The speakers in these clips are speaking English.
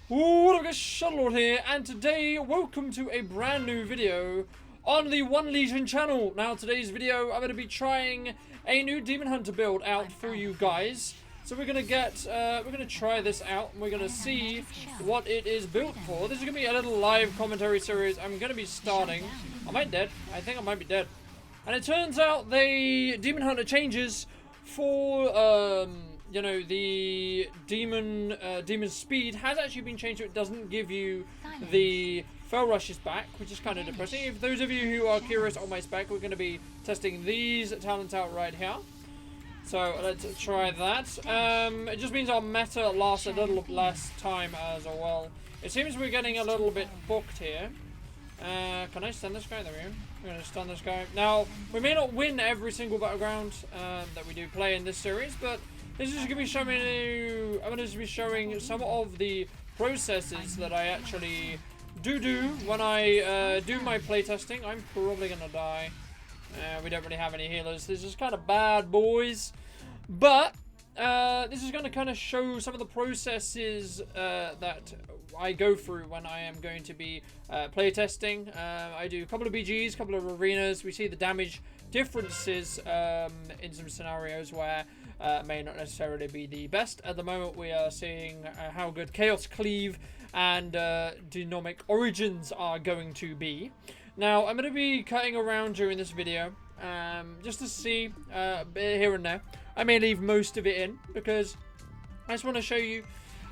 What up guys, Shuttlelord here, and today, welcome to a brand new video on the One Legion channel. Now today's video, I'm going to be trying a new Demon Hunter build out for you guys. So we're going to try this out, and we're going to see what it is built for. This is going to be a little live commentary series. I'm going to be starting. Am I dead? I think I might be dead. And it turns out the Demon Hunter changes for, you know, the demon speed has actually been changed, so it doesn't give you the fell rushes back, which is kind of depressing. If those of you who are curious on my spec, we're going to be testing these talents out right here. So let's try that. It just means our meta lasts a little less time as well. It seems we're getting a little bit booked here. Can I stun this guy? There we go. I'm going to stun this guy. Now, we may not win every single battleground that we do play in this series, but this is going to be showing you, I'm going to be showing some of the processes that I actually do when I do my playtesting. I'm probably going to die. We don't really have any healers. This is kind of bad, boys. But this is going to kind of show some of the processes that I go through when I am going to be playtesting. I do a couple of BGs, a couple of arenas. We see the damage differences in some scenarios where may not necessarily be the best. At the moment, we are seeing how good Chaos Cleave and Dynamic Origins are going to be. Now, I'm going to be cutting around during this video, just to see a bit here and there. I may leave most of it in, because I just want to show you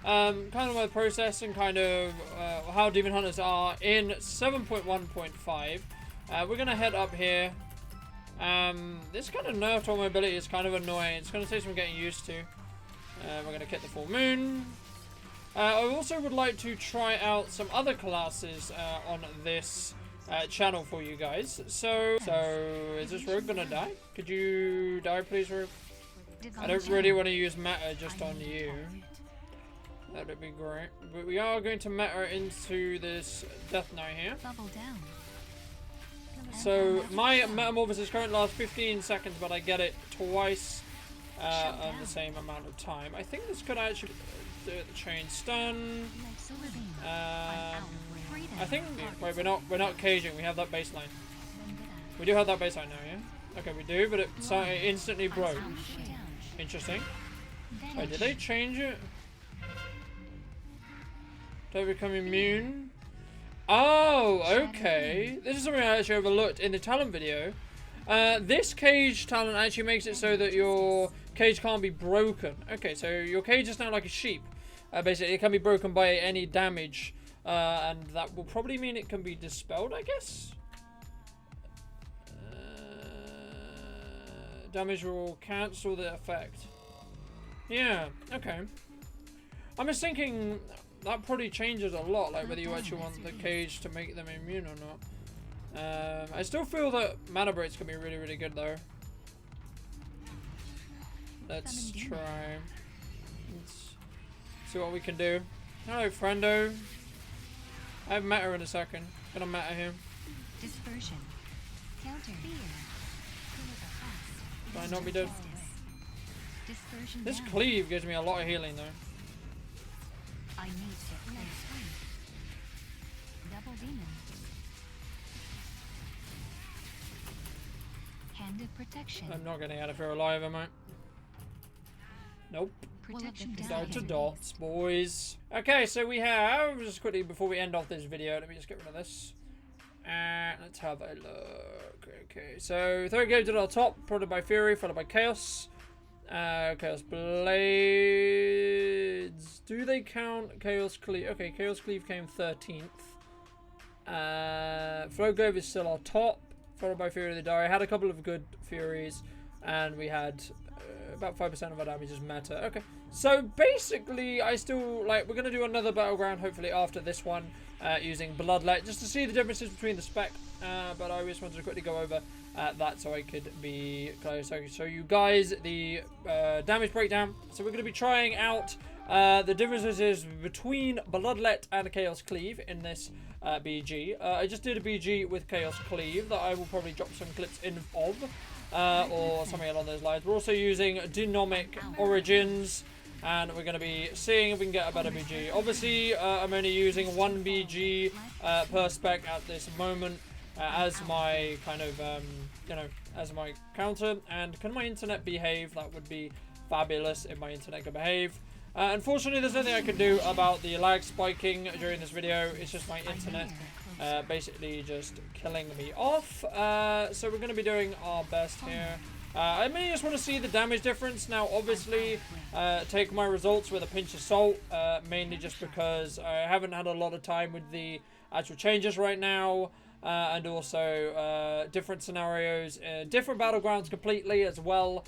kind of my process and kind of how Demon Hunters are in 7.1.5. We're going to head up here. This kind of nerfed on mobility is kind of annoying. It's going to take some getting used to. We're going to get the full moon. I also would like to try out some other classes on this channel for you guys. So is this Rogue going to die? Could you die, please, Rogue? I don't really want to use meta just on you. That would be great. But we are going to meta into this Death Knight here. So my metamorphosis currently lasts 15 seconds, but I get it twice on the same amount of time. I think this could actually do the chain stun. I think wait, we're not caging. We have that baseline. We do have that baseline now, yeah. Okay, we do, but it instantly broke. Interesting. Wait, did they change it? Don't become immune. Oh, okay. This is something I actually overlooked in the talent video. This cage talent actually makes it so that your cage can't be broken. Okay, so your cage is now like a sheep. Basically, it can be broken by any damage. And that will probably mean it can be dispelled, I guess. Damage will cancel the effect. Yeah, okay. I'm just thinking that probably changes a lot, like whether you actually want the cage to make them immune or not. I still feel that mana breaks can be really, really good though. Let's try. Let's see what we can do. Hello, friendo. I have meta in a second. Gonna meta him. Dispersion. Counter. Fear. Might not be dead. Dispersion. This cleave gives me a lot of healing though. I need to clear. Double demon. Hand of protection. I'm not getting out of here alive, am I? Nope. Protection Down to dots, boys. Okay, so we have, just quickly before we end off this video, let me just get rid of this. And let's have a look. Okay, so third game to our top, followed by Fury, followed by Chaos. Chaos Blades. Do they count Chaos Cleave? Okay, Chaos Cleave came 13th. Flow Glaive is still our top, followed by Fury of the Dire. I had a couple of good Furies, and we had about 5% of our damage is meta. Okay, so basically I still like, we're going to do another battleground hopefully after this one using Bloodlet, just to see the differences between the spec, but I just wanted to quickly go over that so I could be close. So show you guys the damage breakdown. So we're going to be trying out the differences between Bloodlet and Chaos Cleave in this BG. I just did a BG with Chaos Cleave that I will probably drop some clips in of. Or something along those lines. We're also using Dynamic Origins and we're going to be seeing if we can get a better BG. Obviously, I'm only using 1 BG per spec at this moment as my kind of, you know, as my counter. And can my internet behave? That would be fabulous if my internet could behave. Unfortunately, there's nothing I can do about the lag spiking during this video. It's just my internet basically just killing me off. So we're going to be doing our best here. I mainly just want to see the damage difference. Now, obviously, take my results with a pinch of salt, mainly just because I haven't had a lot of time with the actual changes right now, and also different scenarios, different battlegrounds completely as well.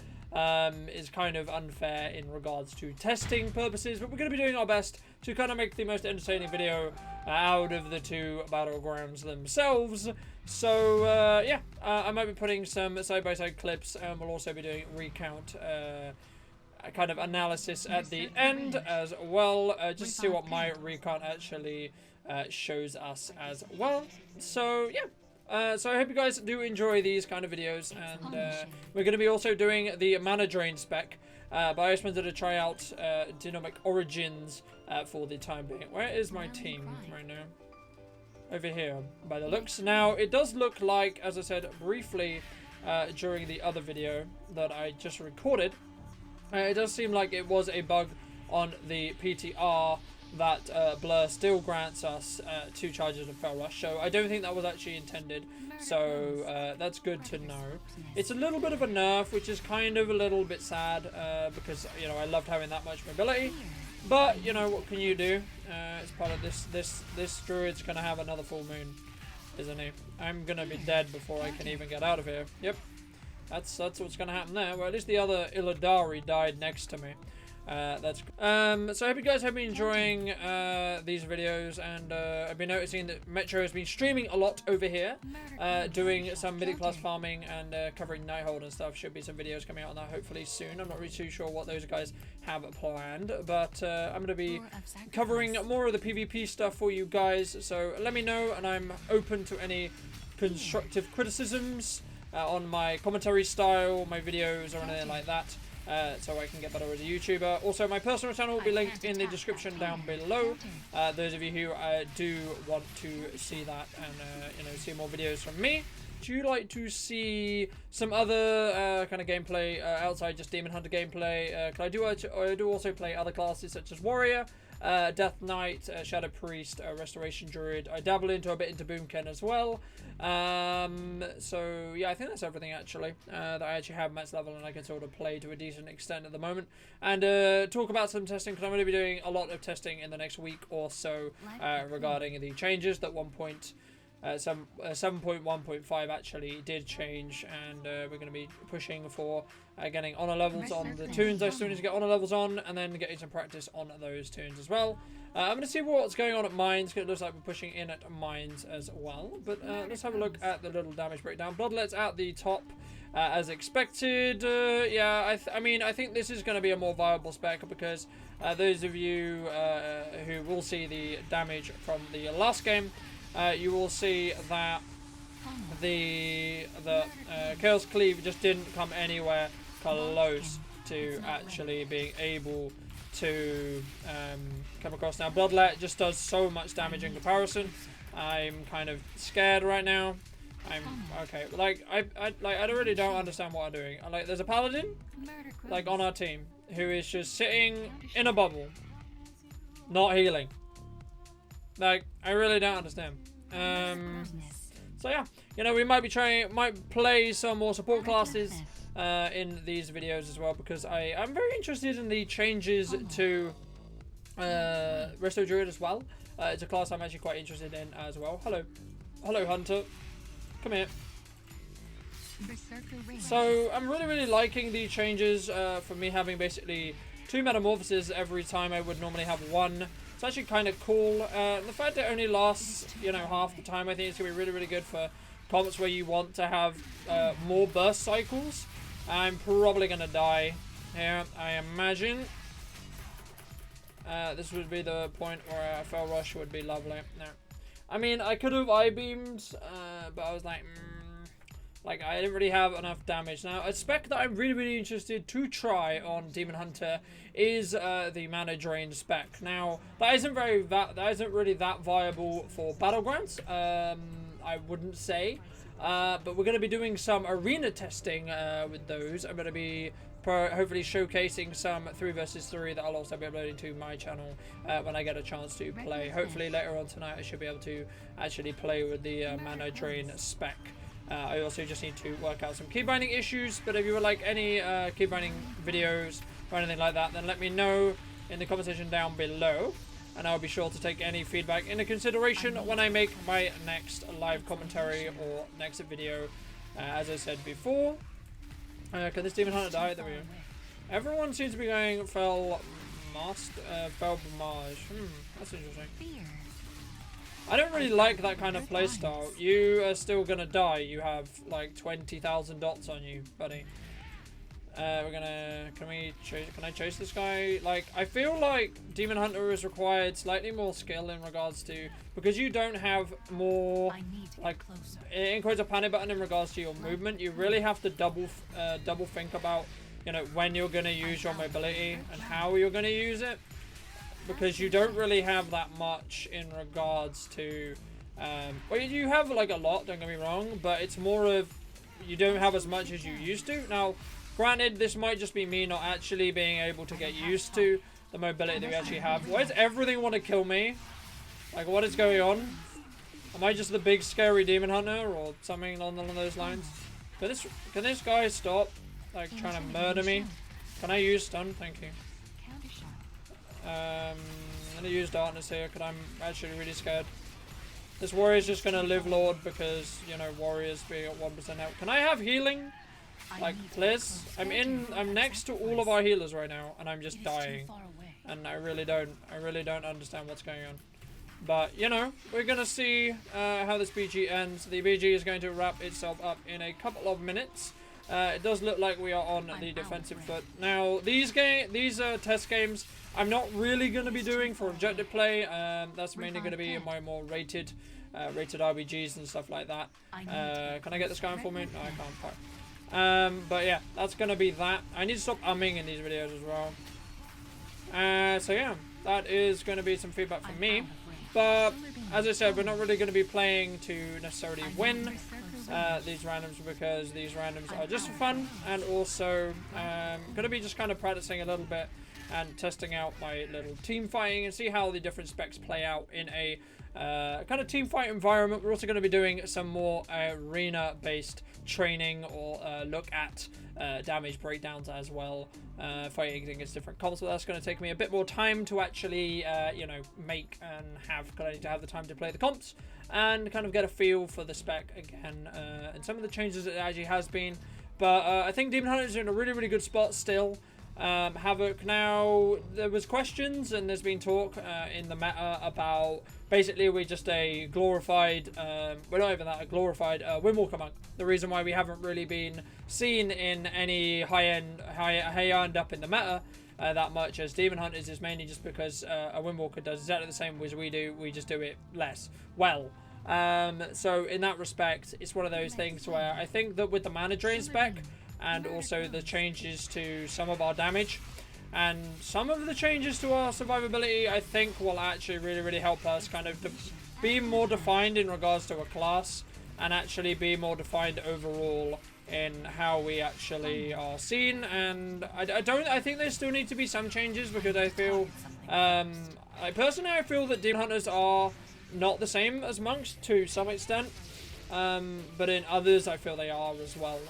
Is kind of unfair in regards to testing purposes, but we're going to be doing our best to kind of make the most entertaining video out of the two battlegrounds themselves. So yeah, I might be putting some side-by-side clips, and we'll also be doing recount kind of analysis at the end as well, just to see what my recount actually shows us as well. So yeah. So I hope you guys do enjoy these kind of videos, and we're going to be also doing the mana drain spec, but I just wanted to try out Dynamic Origins for the time being. Where is my team right now? Over here, by the looks. Now, it does look like, as I said briefly during the other video that I just recorded, it does seem like it was a bug on the PTR that Blur still grants us 2 charges of Fel Rush, so I don't think that was actually intended, so that's good to know. It's a little bit of a nerf, which is kind of a little bit sad, because, you know, I loved having that much mobility, but, you know, what can you do? It's part of this druid's gonna have another full moon, isn't he? I'm gonna be dead before I can even get out of here. Yep, that's what's gonna happen there. Well, at least the other Illidari died next to me. That's so I hope you guys have been enjoying these videos, and I've been noticing that Metro has been streaming a lot over here, doing some middle class farming and covering Nighthold and stuff. Should be some videos coming out on that hopefully soon. I'm not really too sure what those guys have planned, but I'm going to be covering more of the PvP stuff for you guys, so let me know, and I'm open to any constructive criticisms on my commentary style, my videos, or anything like that. So I can get better as a YouTuber. Also, my personal channel will be linked in the description down below. Those of you who do want to see that and you know, see more videos from me. Do you like to see some other kind of gameplay outside just Demon Hunter gameplay? I do also play other classes such as Warrior, Death Knight, Shadow Priest, Restoration Druid. I dabble into a bit into Boomken as well. So yeah, I think that's everything actually that I actually have max level and I can sort of play to a decent extent at the moment, and talk about some testing, because I'm going to be doing a lot of testing in the next week or so regarding the changes that 7.1.5 actually did change, and we're going to be pushing for getting honor levels on the tunes as soon as you get honor levels on, and then getting some practice on those tunes as well. I'm going to see what's going on at mines, because it looks like we're pushing in at mines as well. But let's have a look at the little damage breakdown. Bloodlet's at the top as expected. Yeah, I mean, I think this is going to be a more viable spec, because those of you who will see the damage from the last game, you will see that the Chaos Cleave just didn't come anywhere close to actually being able to come across. Now, Bloodlet just does so much damage in comparison. I'm kind of scared right now. I'm okay. Like I really don't understand what I'm doing. Like, there's a paladin like on our team who is just sitting in a bubble, not healing. Like, I really don't understand. So yeah, you know, we might play some more support classes in these videos as well, because I'm very interested in the changes to Resto Druid as well. It's a class I'm actually quite interested in as well. Hello Hunter, come here. So I'm really liking the changes for me having basically 2 metamorphoses every time I would normally have 1. It's actually kind of cool. The fact it only lasts, you know, half the time, I think it's going to be really good for comps where you want to have more burst cycles. I'm probably going to die here, I imagine. This would be the point where a Fel Rush would be lovely. No. I mean, I could have I-beamed, but I was like, Like, I didn't really have enough damage. Now, a spec that I'm really interested to try on Demon Hunter is the mana drain spec. Now, that isn't really that viable for Battlegrounds, I wouldn't say. But we're going to be doing some arena testing with those. I'm going to be hopefully showcasing some 3 vs 3 that I'll also be uploading to my channel when I get a chance to play. Hopefully later on tonight I should be able to actually play with the mana drain spec. I also just need to work out some keybinding issues, but if you would like any keybinding videos or anything like that, then let me know in the comment section down below, and I'll be sure to take any feedback into consideration when I make my next live commentary or next video. As I said before, can this Demon Hunter die? There we go. Everyone seems to be going Fel Bramage. That's interesting. I don't really like that kind of playstyle. You are still gonna die. You have like 20,000 dots on you, buddy. We're gonna. Can I chase this guy? Like, I feel like Demon Hunter is required slightly more skill in regards to, because you don't have more like in quotes a panic button in regards to your movement. You really have to double think about, you know, when you're gonna use your mobility and how you're gonna use it. Because you don't really have that much in regards to, well, you have like a lot, don't get me wrong, but it's more of, you don't have as much as you used to. Now, granted, this might just be me not actually being able to get used to the mobility that we actually have. Why does everything want to kill me? Like, what is going on? Am I just the big scary demon hunter or something along those lines? Can this guy stop, like, trying to murder me? Can I use stun? Thank you. I'm gonna use darkness here because I'm actually really scared. This warrior's just gonna live Lord because, you know, warriors being at 1% health. Can I have healing? Like, please? I'm next to all of our healers right now and I'm just dying. And I really don't understand what's going on. But, you know, we're gonna see how this BG ends. The BG is going to wrap itself up in a couple of minutes. It does look like we are on the defensive foot. Now, these test games, I'm not really going to be doing for objective play. That's mainly going to be in my more rated RBGs and stuff like that. Can I get this going for me? No, I can't. Fuck. But yeah, that's going to be that. I need to stop umming in these videos as well. So yeah, that is going to be some feedback from me. But as I said, we're not really going to be playing to necessarily win these randoms, because these randoms are just for fun, and also going to be just kind of practicing a little bit and testing out my little team fighting and see how the different specs play out in a kind of team fight environment. We're also going to be doing some more arena based training or look at damage breakdowns as well, fighting against different comps. But that's going to take me a bit more time to actually you know, make and have, because I need to have the time to play the comps and kind of get a feel for the spec again, and some of the changes it actually has been. But I think Demon Hunter is in a really good spot still. Havoc, now there was questions and there's been talk in the meta about basically we're just a glorified, we're not even that, a glorified Windwalker monk. The reason why we haven't really been seen in any high end up in the meta that much as Demon Hunters is mainly just because a Windwalker does exactly the same as we do, we just do it less well. So in that respect, it's one of those things where I think that with the mana drain spec and also the changes to some of our damage and some of the changes to our survivability, I think will actually really help us kind of be more defined in regards to a class and actually be more defined overall in how we actually are seen. And I think there still need to be some changes, because I feel personally I feel that Demon Hunters are not the same as monks to some extent. But in others I feel they are as well,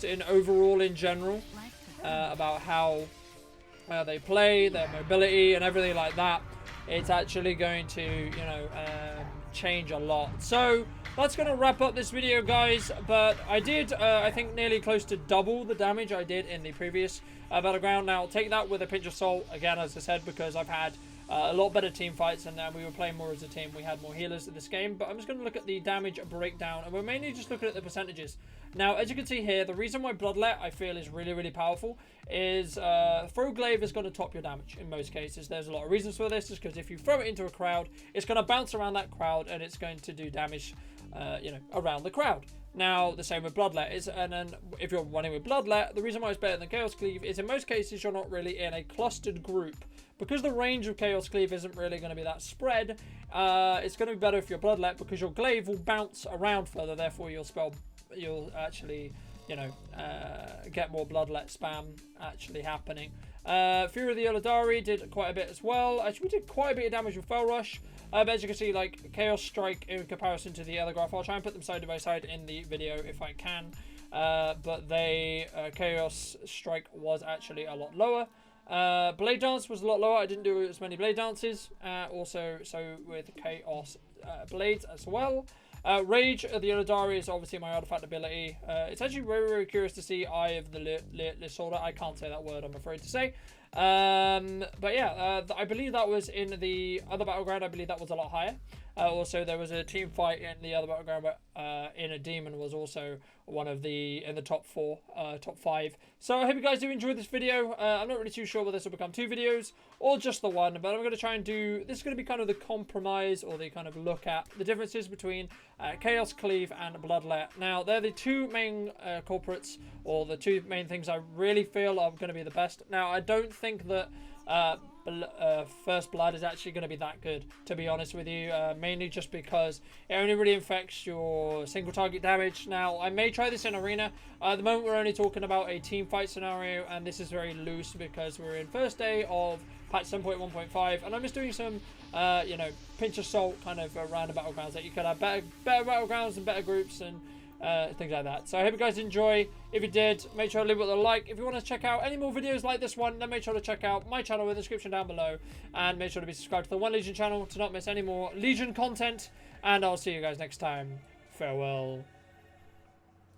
in overall in general, about how they play, their mobility and everything like that. It's actually going to, you know, change a lot. So that's going to wrap up this video, guys. But I did I think nearly close to double the damage I did in the previous battleground. Now take that with a pinch of salt, again, as I said, because I've had a lot better team fights, and we were playing more as a team. We had more healers in this game, but I'm just going to look at the damage breakdown, and we're mainly just looking at the percentages. Now, as you can see here, the reason why Bloodlet I feel is really powerful is throw glaive is going to top your damage in most cases. There's a lot of reasons for this, just because if you throw it into a crowd, it's going to bounce around that crowd and it's going to do damage you know, around the crowd. Now, the same with Bloodlet is, and then if you're running with Bloodlet, the reason why it's better than Chaos Cleave is in most cases you're not really in a clustered group. Because the range of Chaos Cleave isn't really going to be that spread, it's going to be better if you're Bloodlet because your glaive will bounce around further, therefore you'll actually, you know, get more Bloodlet spam actually happening. Fury of the Illidari did quite a bit as well. Actually, we did quite a bit of damage with Fell Rush. But as you can see, like, Chaos Strike in comparison to the other graph, I'll try and put them side by side in the video if I can. But Chaos Strike was actually a lot lower. Blade Dance was a lot lower. I didn't do as many Blade Dances. Also, so with Chaos Blades as well. Rage of the Illidari is obviously my artifact ability. It's actually very, very curious to see Eye of the Lisorder. I can't say that word, I'm afraid to say. But yeah, I believe that was in the other battleground. I believe that was a lot higher. Also, there was a team fight in the other battleground, but Inner Demon was also one of in the top 5. So I hope you guys do enjoy this video. I'm not really too sure whether this will become 2 videos or just the one, but I'm going to try and do, this is going to be kind of the compromise, or the kind of look at the differences between Chaos Cleave and Bloodlet. Now, they're the 2 main culprits, or the 2 main things I really feel are going to be the best. Now, I don't think that First Blood is actually going to be that good, to be honest with you, mainly just because it only really affects your single target damage. Now, I may try this in Arena. At the moment, we're only talking about a team fight scenario, and this is very loose because we're in first day of patch 7.1.5, and I'm just doing some, you know, pinch of salt kind of random battlegrounds that you could have better battlegrounds and better groups and things like that. So I hope you guys enjoy. If you did, make sure to leave it with a like. If you want to check out any more videos like this one, then make sure to check out my channel in the description down below, and make sure to be subscribed to the One Legion channel to not miss any more Legion content, and I'll see you guys next time. Farewell.